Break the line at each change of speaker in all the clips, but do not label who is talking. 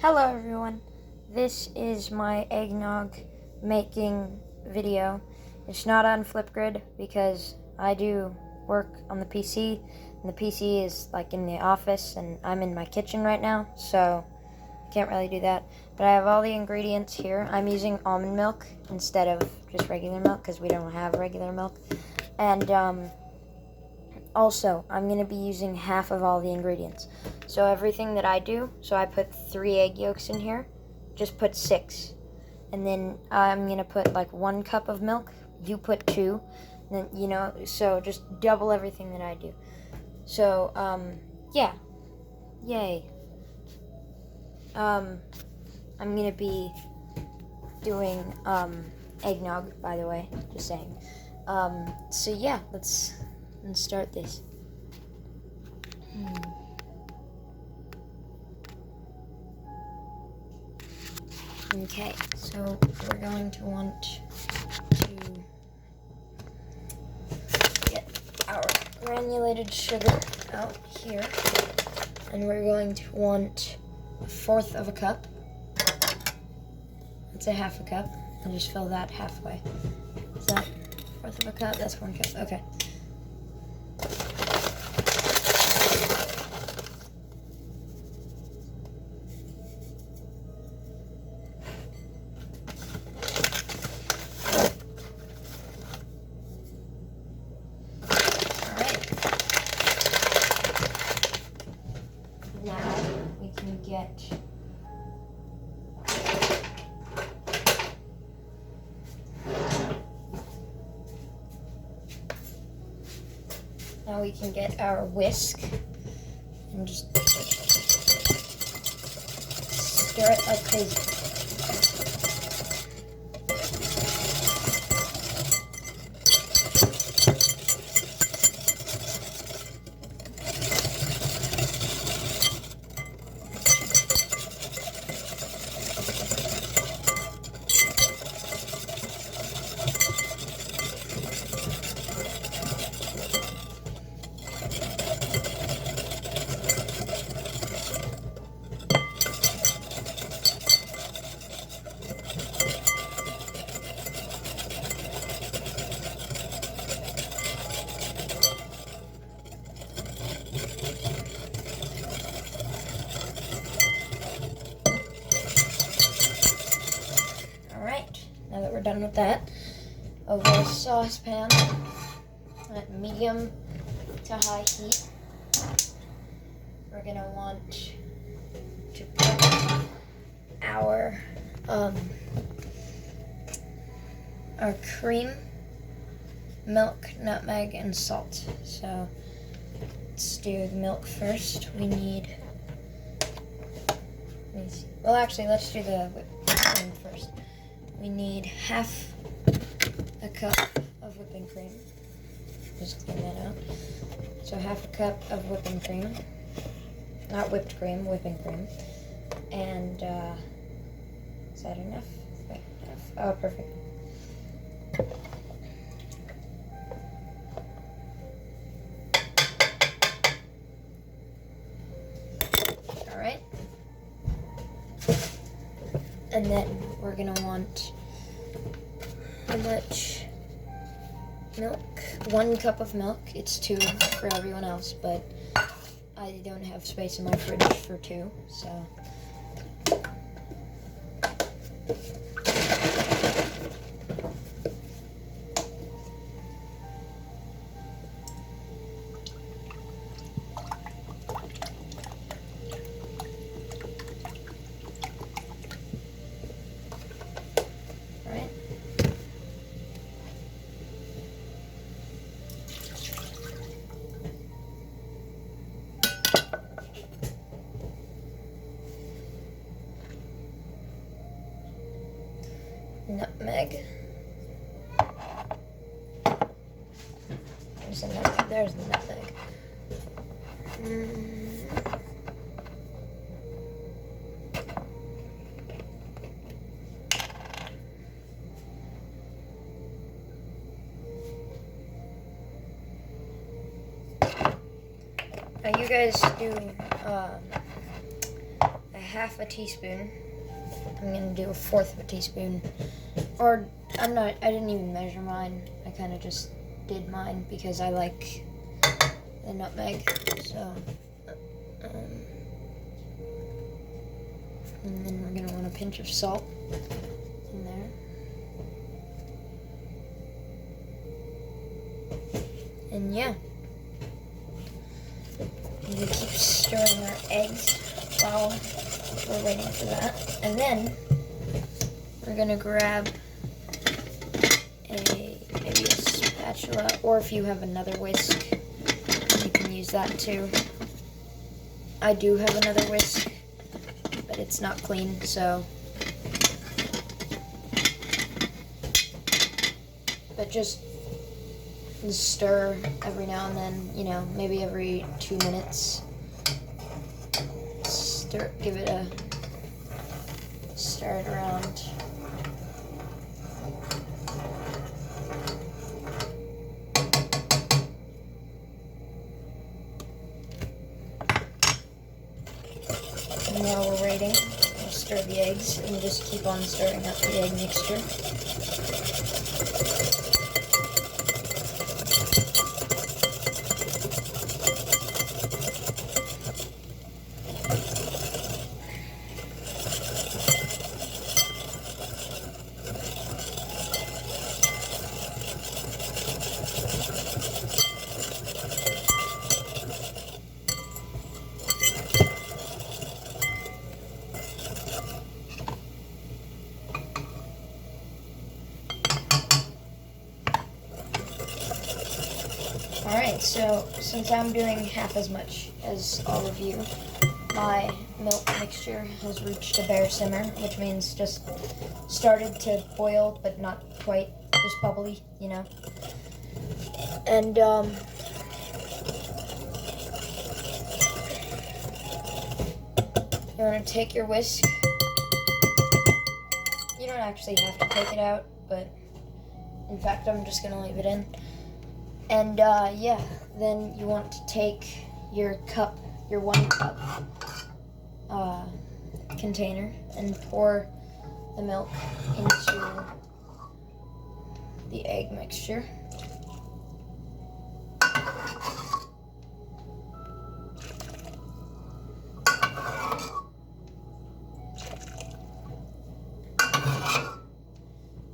Hello everyone, this is my eggnog making video. It's not on Flipgrid because I do work on the PC, and the PC is like in the office and I'm in my kitchen right now, so I can't really do that. But I have all the ingredients here. I'm using almond milk instead of just regular milk because we don't have regular milk. And also, I'm going to be using half of all the ingredients. So everything that I do, so I put 3 egg yolks in here, just put 6. And then I'm going to put like 1 cup of milk, you put 2. And then, so just double everything that I do. So, yeah. Yay. I'm going to be doing eggnog, by the way, just saying. So yeah, let's start this. Okay, so we're going to want to get our granulated sugar out here, and we're going to want 1/4 of a cup. That's a 1/2 a cup. I'll just fill that halfway. Is that 1/4 of a cup? That's 1 cup. Okay. Now we can get our whisk and just stir it like crazy. Now that we're done with that, over a saucepan at medium to high heat, we're going to want to put our cream, milk, nutmeg, and salt. So let's do the milk first. We need, well actually let's do the whipped cream first. We need 1/2 a cup of whipping cream. Just clean that out. So 1/2 a cup of whipping cream. Not whipped cream, whipping cream. And, is that enough? Wait, enough. Oh, perfect. Alright. And then we're going to want how much milk? 1 cup of milk. It's 2 for everyone else, but I don't have space in my fridge for 2, so. Nutmeg. There's a nutmeg. There's the nutmeg. Now you guys do a half a teaspoon. I'm gonna do a fourth of a teaspoon. Or, I didn't even measure mine. I kind of just did mine because I like the nutmeg. So, and then we're gonna want a pinch of salt in there. And yeah. And we keep stirring our eggs while we're waiting for that. And then we're gonna grab maybe a spatula, or if you have another whisk, you can use that too. I do have another whisk, but it's not clean, so. But just stir every now and then, you know, maybe every 2 minutes. Give it a stir it around. And while we're waiting, we'll stir the eggs and just keep on stirring up the egg mixture. Alright, so since I'm doing half as much as all of you, my milk mixture has reached a bare simmer, which means just started to boil, but not quite, just bubbly, you know. And, you want to take your whisk. You don't actually have to take it out, but in fact, I'm just going to leave it in. And, yeah, then you want to take your cup, your 1 cup container, and pour the milk into the egg mixture.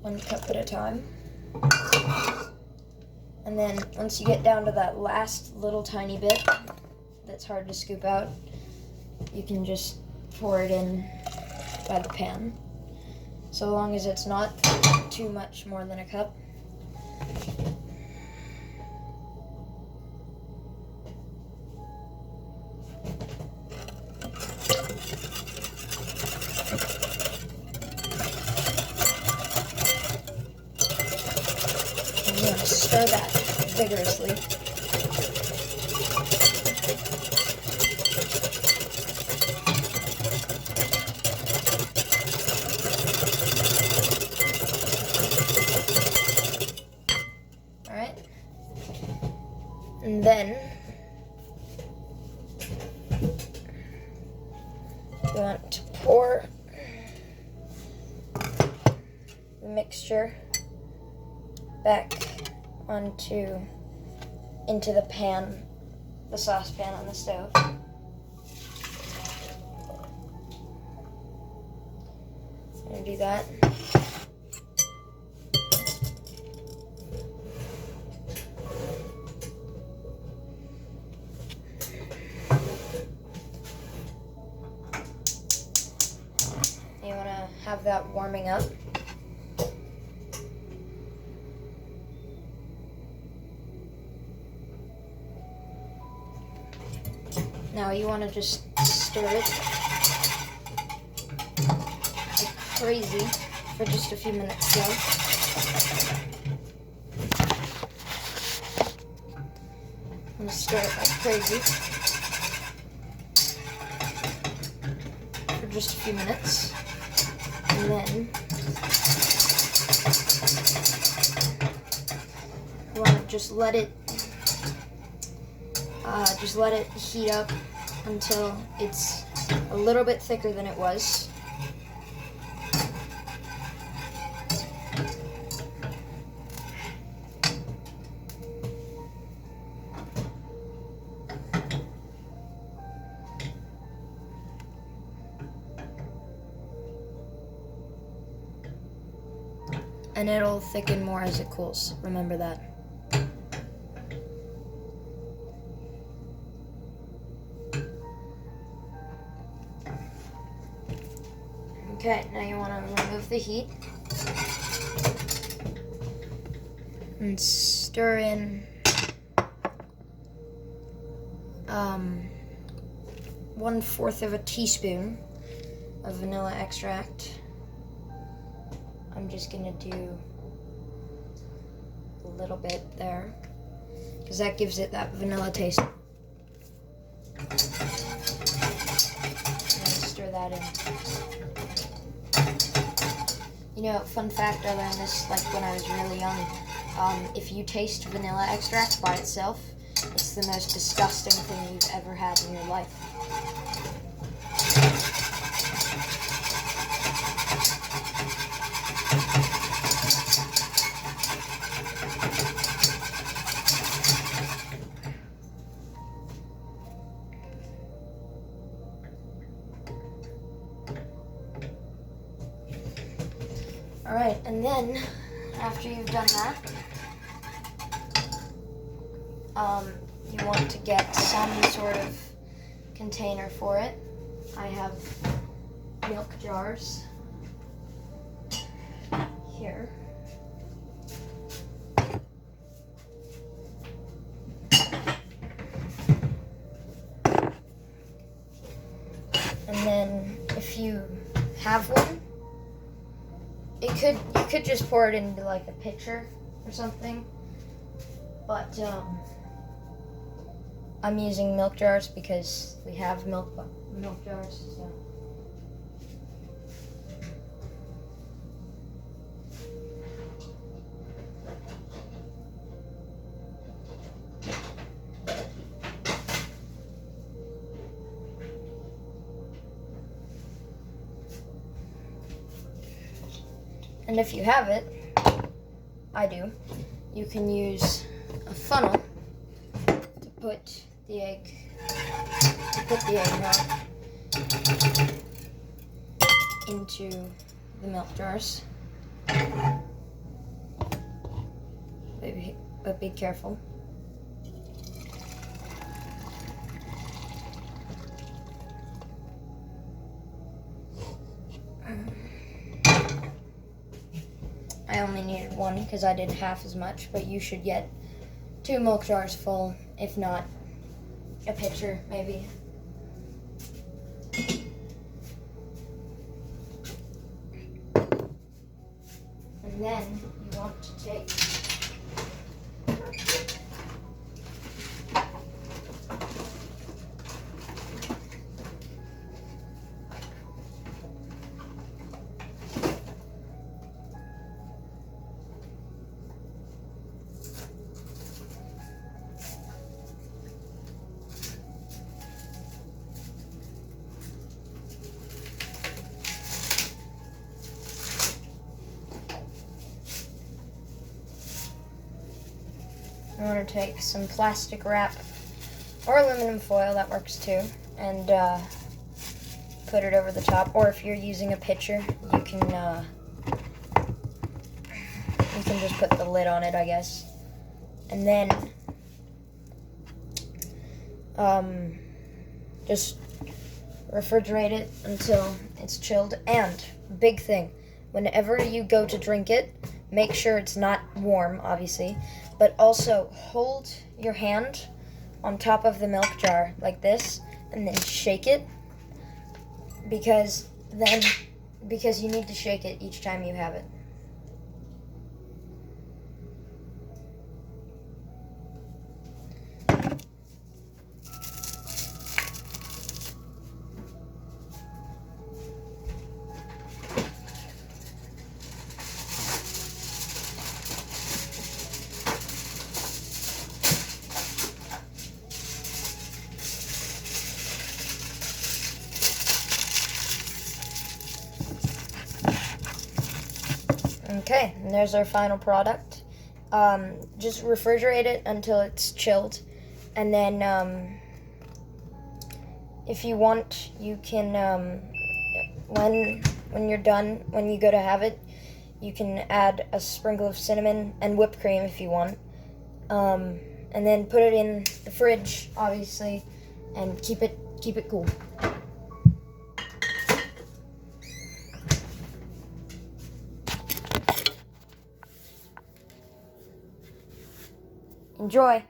One cup at a time. And then once you get down to that last little tiny bit that's hard to scoop out, you can just pour it in by the pan. So long as it's not too much more than a cup. And you want to stir that vigorously. And then you want to pour the mixture back into the pan, the saucepan on the stove. I'm gonna do that. You want to have that warming up. Now you want to just stir it like crazy for just a few minutes though. I'm going to stir it like crazy for just a few minutes. And then you want to just let it heat up until it's a little bit thicker than it was. And it'll thicken more as it cools. Remember that. Okay, now you want to remove the heat and stir in 1/4 of a teaspoon of vanilla extract. I'm just gonna do a little bit there because that gives it that vanilla taste. And stir that in. You know, fun fact, I learned this like when I was really young. If you taste vanilla extract by itself, it's the most disgusting thing you've ever had in your life. Alright, and then after you've done that, you want to get some sort of container for it. I have milk jars here. And then if you have one, you could just pour it into like a pitcher or something, but I'm using milk jars because we have milk jars. So. And if you have it, I do, you can use a funnel to put the egg now into the milk jars. But be careful. I only needed one because I did half as much, but you should get 2 milk jars full, if not a pitcher, maybe. And then you want to take I want to take some plastic wrap or aluminum foil, that works too, and put it over the top. Or if you're using a pitcher, you can just put the lid on it, I guess. And then just refrigerate it until it's chilled. And big thing, whenever you go to drink it, make sure it's not warm, obviously, but also hold your hand on top of the milk jar like this and then shake it because you need to shake it each time you have it. Okay, and there's our final product. Just refrigerate it until it's chilled, and then if you want, you can when you're done, when you go to have it, you can add a sprinkle of cinnamon and whipped cream if you want, and then put it in the fridge, obviously, and keep it cool. Enjoy.